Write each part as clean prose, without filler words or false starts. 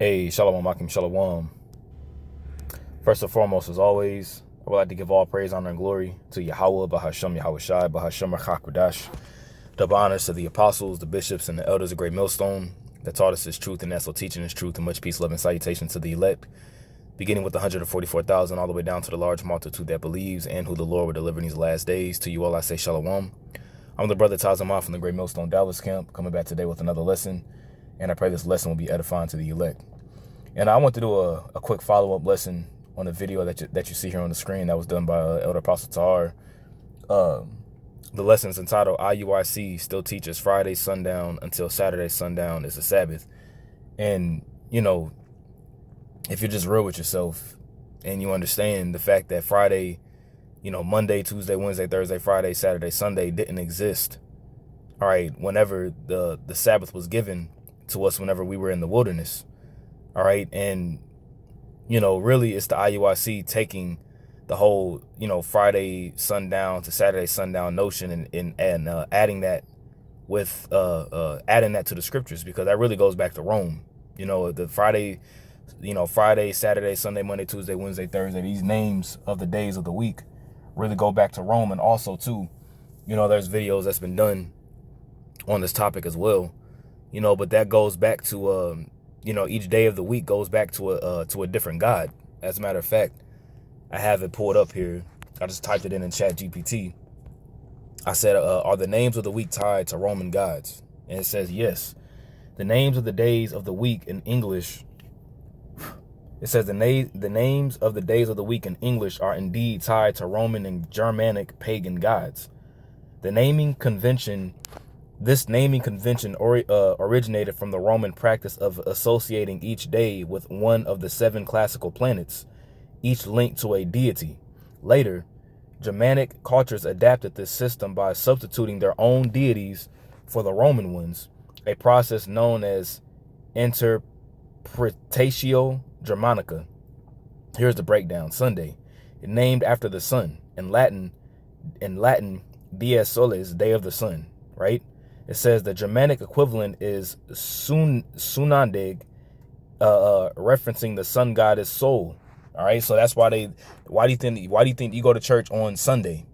Hey, Shalom, Akim Shalom. First and foremost, as always, I would like to give all praise, honor, and glory to Yahweh, Bahashem, Yahweh Shai, Bahashem, Chakwadash. Double honors to the apostles, the bishops, and the elders of Great Millstone that taught us His truth and that's what teaching His truth, and much peace, love, and salutation to the elect, beginning with the 144,000 all the way down to the large multitude that believes and who the Lord will deliver in these last days. To you all I say Shalom. I'm the brother Tazamah from the Great Millstone Dallas camp, coming back today with another lesson, and I pray this lesson will be edifying to the elect. And I want to do a quick follow-up lesson on the video that you see here on the screen that was done by Elder Apostle Tahar. The lesson is entitled IUIC still teaches Friday sundown until Saturday sundown is a Sabbath. And, you know, if you're just real with yourself and you understand the fact that Friday, you know, Monday, Tuesday, Wednesday, Thursday, Friday, Saturday, Sunday didn't exist, all right, whenever the Sabbath was given to us, whenever we were in the wilderness. All right. And, you know, really it's the IUIC taking the whole, you know, Friday sundown to Saturday sundown notion and adding that with adding that to the scriptures, because that really goes back to Rome. You know, the Friday, you know, Friday, Saturday, Sunday, Monday, Tuesday, Wednesday, Thursday, these names of the days of the week really go back to Rome. And also, too, you know, there's videos that's been done on this topic as well, you know, but that goes back to you know, each day of the week goes back to a different God. As a matter of fact, I have it pulled up here. I just typed it in Chat GPT. I said, are the names of the week tied to Roman gods? And it says, yes. The names of the days of the week in English, it says the names of the days of the week in English are indeed tied to Roman and Germanic pagan gods. This naming convention originated from the Roman practice of associating each day with one of the 7 classical planets, each linked to a deity. Later, Germanic cultures adapted this system by substituting their own deities for the Roman ones, a process known as Interpretatio Germanica. Here's the breakdown. Sunday, named after the sun. In Latin, Dies Solis, day of the sun, right? It says the Germanic equivalent is Sunandag, referencing the sun goddess Sol. All right, so that's why do you think you go to church on Sunday?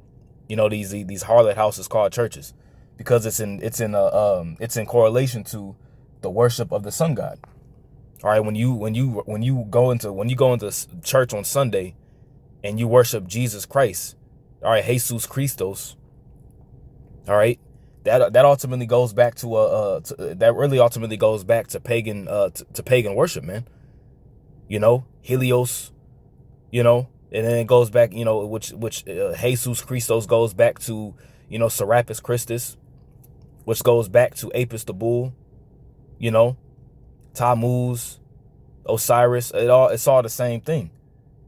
You know, these harlot houses called churches, because it's in correlation to the worship of the sun god. All right, when you go into church on Sunday and you worship Jesus Christ, all right, Jesus Christos, all right. That ultimately goes back to pagan to pagan worship, man. You know, Helios, you know, and then it goes back, you know, which Jesus Christos goes back to, you know, Serapis Christus, which goes back to Apis the bull, you know, Tammuz, Osiris. It's all the same thing.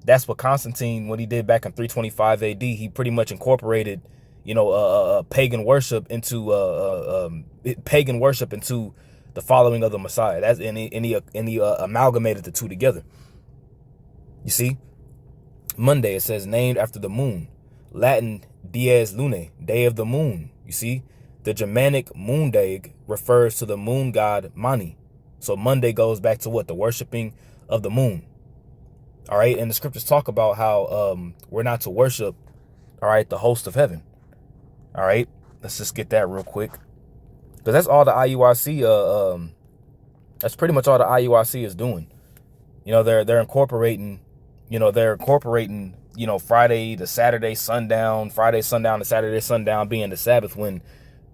That's what Constantine, what he did back in 325 AD, he pretty much incorporated, you know, pagan worship into the following of the Messiah. That's and he amalgamated the two together. You see, Monday, it says named after the moon, Latin dies lunae, day of the moon. You see, the Germanic Moondag refers to the moon god Mani. So Monday goes back to what? The worshiping of the moon. All right, and the scriptures talk about how we're not to worship, all right, the host of heaven. All right, let's just get that real quick, because that's all the IUIC. That's pretty much all the IUIC is doing. You know, they're incorporating. You know, You know, Friday to Saturday sundown, Friday sundown to Saturday sundown being the Sabbath, when,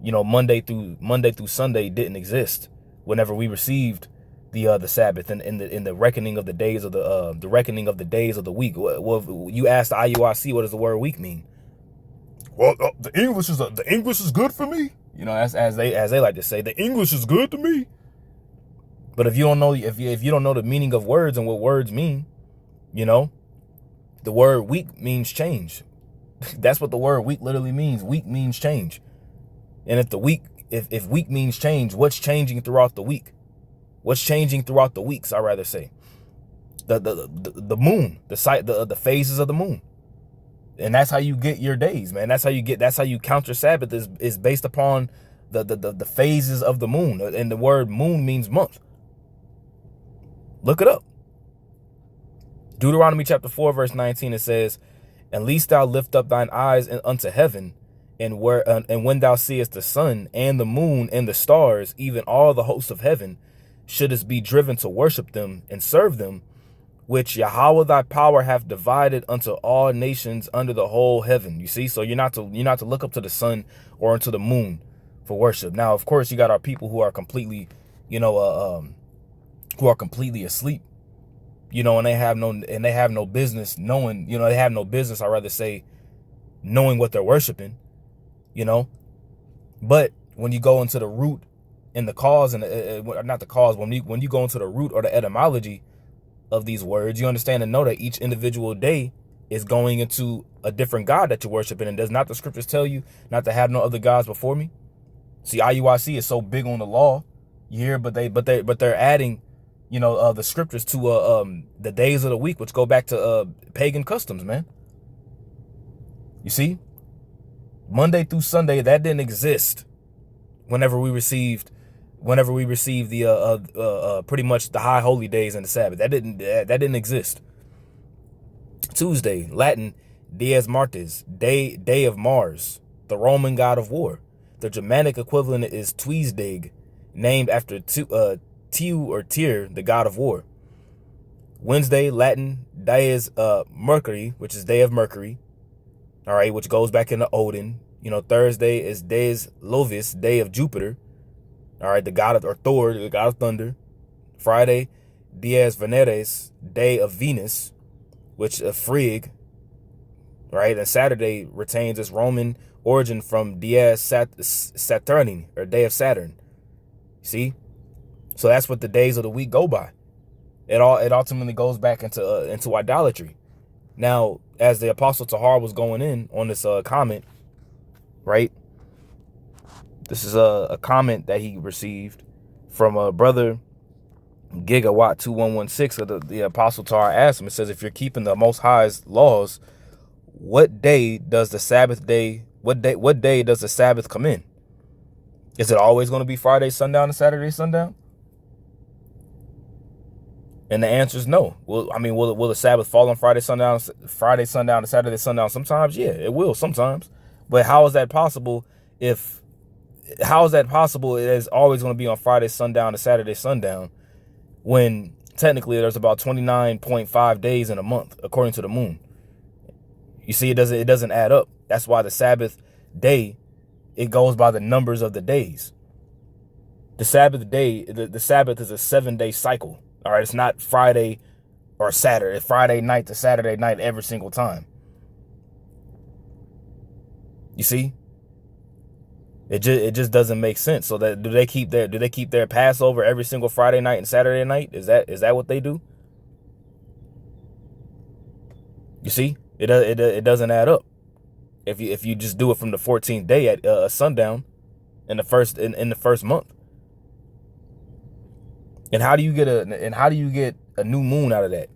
you know, Monday through Sunday didn't exist. Whenever we received the Sabbath and in the reckoning of the days of the days of the week. Well, you asked the IUIC, what does the word week mean? Well, the English is good for me. You know, as they like to say, the English is good to me. But if you don't know the meaning of words and what words mean, you know, the word week means change. That's what the word week literally means. Week means change. And if week means change, what's changing throughout the week? What's changing throughout the weeks? I rather say the moon, the phases of the moon. And that's how you get your days, man. That's how you count your Sabbath is based upon the phases of the moon. And the word moon means month. Look it up. Deuteronomy chapter 4, verse 19, it says, "And least thou lift up thine eyes unto heaven, and when thou seest the sun and the moon and the stars, even all the hosts of heaven, shouldest be driven to worship them and serve them, which Yahweh thy power hath divided unto all nations under the whole heaven." You see, so you're not to look up to the sun or into the moon for worship. Now, of course, you got our people who are completely, who are completely asleep, and they have no business knowing, they have no business, I'd rather say, knowing what they're worshiping, But when you go into the root and the cause, and not the cause, when you go into the root or the etymology of these words, you understand and know that each individual day is going into a different God that you're worshiping. And does not the scriptures tell you not to have no other gods before me? See, IUIC is so big on the law, you hear, but they're adding, the scriptures to the days of the week, which go back to pagan customs, man. You see, Monday through Sunday, that didn't exist whenever we received the pretty much the high holy days and the Sabbath. That didn't exist. Tuesday, Latin, Dies Martes, day of Mars, the Roman god of war. The Germanic equivalent is Tuesdag, named after Tiu or Tyr, the god of war. Wednesday, Latin, Dies Mercury, which is day of Mercury. All right, which goes back into Odin. Thursday is Dies Lovis, day of Jupiter. All right, the god of, or Thor, the god of thunder. Friday, Dies Veneris, day of Venus, which Frigg. Right, and Saturday retains its Roman origin from Dies Saturni, or day of Saturn. See, so that's what the days of the week go by. It ultimately goes back into idolatry. Now, as the Apostle Tahar was going in on this comment, right? This is a comment that he received from a brother Gigawatt 2116. The Apostle Tahar asked him. It says, if you're keeping the Most High's laws, what day does the Sabbath day? What day does the Sabbath come in? Is it always going to be Friday sundown and Saturday sundown? And the answer is no. Well, I mean, will the Sabbath fall on Friday sundown to Saturday sundown? Sometimes, yeah, it will sometimes. But how is that possible? How is that possible? It is always going to be on Friday sundown to Saturday sundown, when technically there's about 29.5 days in a month, according to the moon. You see, it doesn't add up. That's why the Sabbath day, it goes by the numbers of the days. The Sabbath day, the Sabbath is a 7-day cycle. All right, it's not Friday or Saturday, Friday night to Saturday night every single time. You see, it just doesn't make sense. So that do they keep their Passover every single Friday night and Saturday night? Is that what they do? You see, it doesn't add up. If you just do it from the 14th day at sundown in the first month. And how do you get a new moon out of that?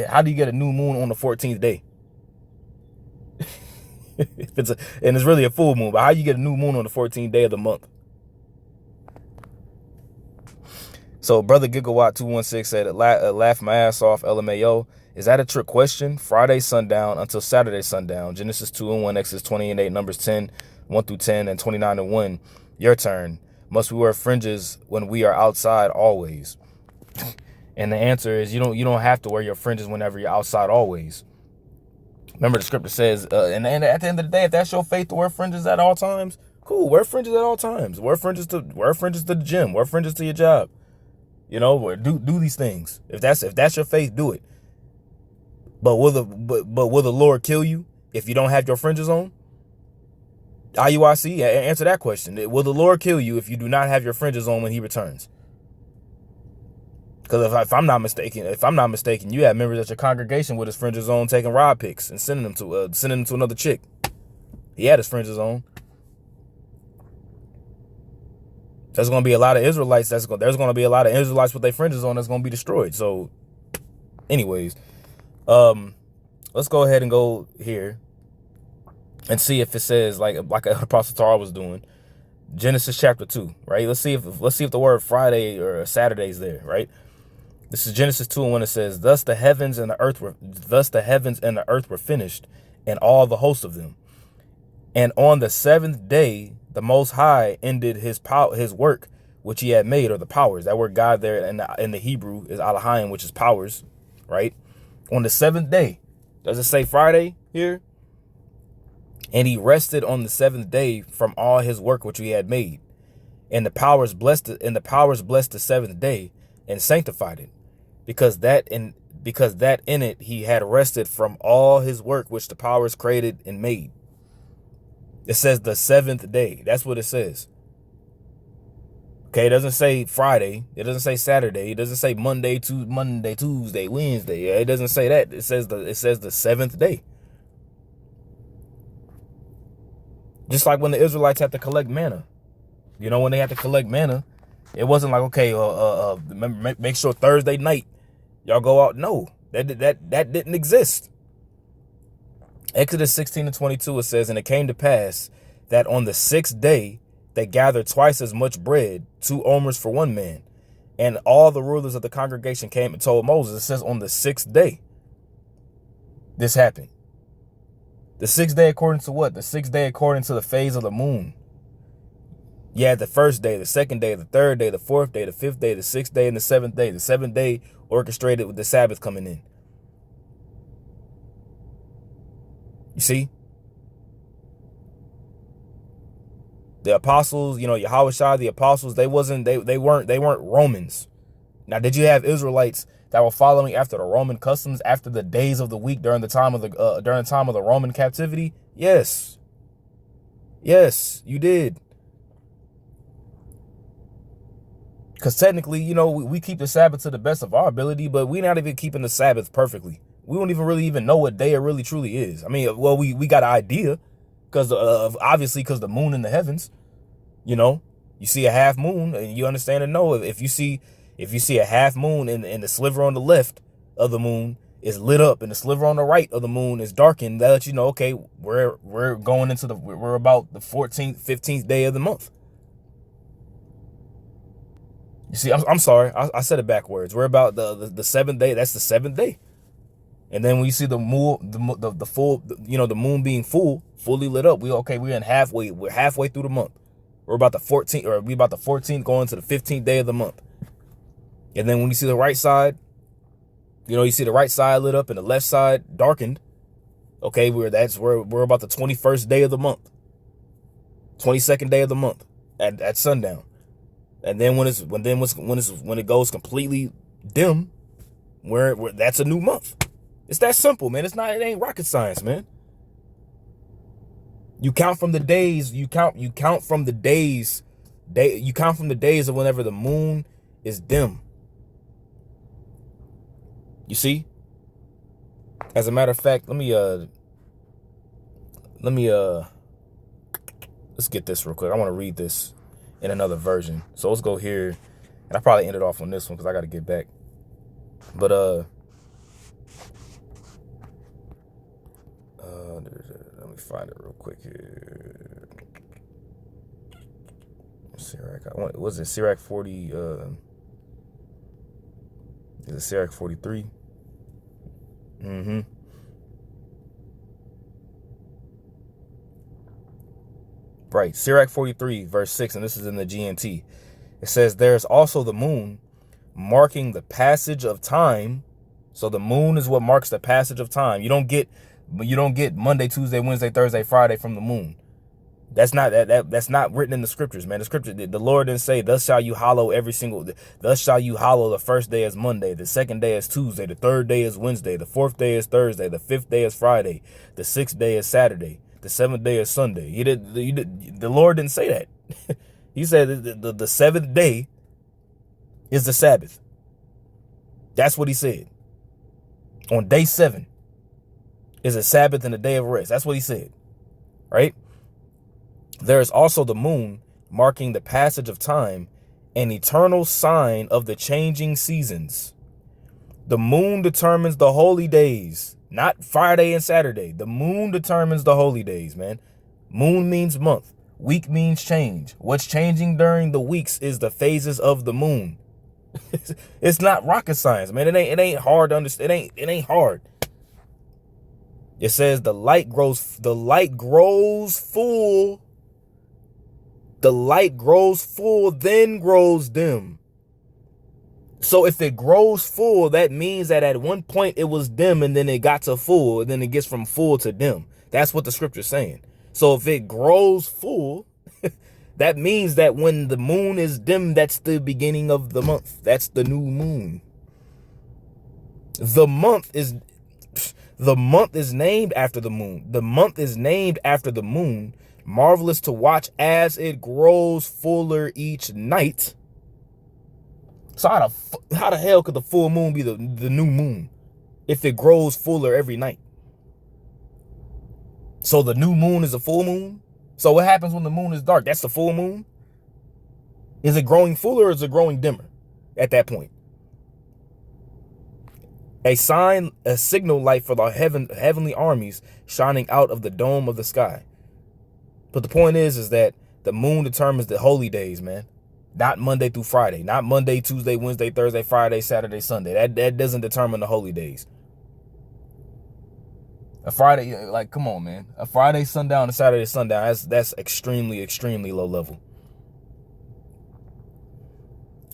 How do you get a new moon on the 14th day? And it's really a full moon, but how you get a new moon on the 14th day of the month? So brother Gigawatt 216 said, laugh my ass off, LMAO. Is that a trick question? Friday sundown until Saturday sundown. Genesis 2:1, Exodus 20:8, Numbers 10:1-10, and 29:1. Your turn. Must we wear fringes when we are outside always? And the answer is you don't have to wear your fringes whenever you're outside always. Remember, the scripture says, and at the end of the day, if that's your faith to wear fringes at all times, cool. Wear fringes at all times. Wear fringes to the gym. Wear fringes to your job. Do these things. If that's your faith, do it. But will the Lord kill you if you don't have your fringes on? IUIC, answer that question. Will the Lord kill you if you do not have your fringes on when he returns? Because if I'm not mistaken, you have members at your congregation with his fringes on taking rod pics and sending them to another chick. He had his fringes on. There's going to be a lot of Israelites. There's going to be a lot of Israelites with their fringes on that's going to be destroyed. So, anyways, let's go ahead and go here and see if it says like Apostle Tahar was doing. Genesis chapter 2, right? Let's see if the word Friday or Saturday is there, right? This is Genesis 2, and when it says, thus the heavens and the earth were finished, and all the host of them. And on the seventh day, the Most High ended his work which he had made, or the powers. That word God there in the Hebrew is Elohim, which is powers, right? On the seventh day, does it say Friday here? And he rested on the seventh day from all his work which he had made. And the powers blessed the seventh day and sanctified it, because that in it he had rested from all his work which the powers created and made. It says the seventh day. That's what it says. Okay, it doesn't say Friday. It doesn't say Saturday. It doesn't say Monday, Tuesday, Wednesday. It doesn't say that. It says the seventh day. Just like when the Israelites had to collect manna. You know, when they had to collect manna, it wasn't like, okay, make sure Thursday night y'all go out. No, that didn't exist. Exodus 16:22, it says, and it came to pass that on the sixth day they gathered twice as much bread, 2 omers for 1 man. And all the rulers of the congregation came and told Moses. It says on the sixth day this happened. The sixth day according to what? The sixth day according to the phase of the moon. You had the first day, the second day, the third day, the fourth day, the fifth day, the sixth day, and the seventh day. The seventh day orchestrated with the Sabbath coming in. You see? The apostles, you know, Yahushua, the apostles, they weren't Romans. Now, did you have Israelites that were following after the Roman customs, after the days of the week during the time of the Roman captivity? Yes. Yes, you did. Because technically, you know, we keep the Sabbath to the best of our ability, but we're not even keeping the Sabbath perfectly. We don't even know what day it really truly is. I mean, well, we got an idea because obviously because the moon in the heavens, you know, you see a half moon and you understand and know if you see a half moon and the sliver on the left of the moon is lit up and the sliver on the right of the moon is darkened, that lets you know, okay, we're going into we're about the 14th, 15th day of the month. You see, I'm sorry, I said it backwards. We're about the seventh day. That's the seventh day. And then when you see the moon, the full, you know, the moon being fully lit up, we're halfway through the month. We're about the 14th, or we about the 14th going to the 15th day of the month. And then when you see the right side, you know, you see the right side lit up and the left side darkened. Okay, we're about the 21st day of the month, 22nd day of the month at sundown. And then when it goes completely dim, that's a new month. It's that simple, man. It ain't rocket science, man. You count from the days. You count from the days. You count from the days of whenever the moon is dim. You see? As a matter of fact, let's get this real quick. I want to read this in another version. So let's go here. And I probably ended off on this one because I got to get back. But let me find it real quick here. Sirach, was it Sirach 40? Is it Sirach 43? Right, Sirach 43, verse 6, and this is in the GNT. It says, there's also the moon marking the passage of time. So the moon is what marks the passage of time. You don't get Monday, Tuesday, Wednesday, Thursday, Friday from the moon. That's not written in the scriptures, man. The Lord didn't say, thus shall you hallow the first day as Monday, the second day is Tuesday, the third day is Wednesday, the fourth day is Thursday, the fifth day is Friday, the sixth day is Saturday, the seventh day is Sunday. The Lord didn't say that. He said the seventh day is the Sabbath. That's what he said. On day 7 is a Sabbath and a day of rest. That's what he said, right? There is also the moon marking the passage of time, an eternal sign of the changing seasons. The moon determines the holy days, not Friday and Saturday. The moon determines the holy days, man. Moon means month. Week means change. What's changing during the weeks is the phases of the moon. It's not rocket science, man. It ain't hard to understand. It ain't hard. It says the light grows full. The light grows full, then grows dim. So if it grows full, that means that at one point it was dim and then it got to full, and then it gets from full to dim. That's what the scripture's saying. So if it grows full, that means that when the moon is dim, that's the beginning of the month. That's the new moon. The month is named after the moon. The month is named after the moon. Marvelous to watch as it grows fuller each night. So how the hell could the full moon be the new moon if it grows fuller every night? So the new moon is a full moon? So what happens when the moon is dark? That's the full moon? Is it growing fuller or is it growing dimmer at that point? A signal light for the heavenly armies shining out of the dome of the sky. But the point is that the moon determines the holy days, man. Not Monday through Friday. Not Monday, Tuesday, Wednesday, Thursday, Friday, Saturday, Sunday. That doesn't determine the holy days. A Friday, like, come on, man. A Friday sundown and Saturday sundown, that's extremely, extremely low level.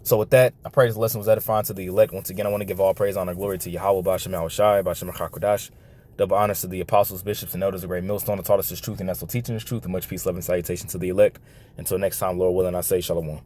So with that, I pray this lesson was edifying to the elect. Once again, I want to give all praise, honor, and glory to Yahweh, B'Hashem Yahushai, B'Hashem Hakodash. Double honors to the apostles, bishops, and elders of great millstone that taught us this truth and that's still teaching this truth. And much peace, love, and salutation to the elect. Until next time, Lord willing, I say shalom.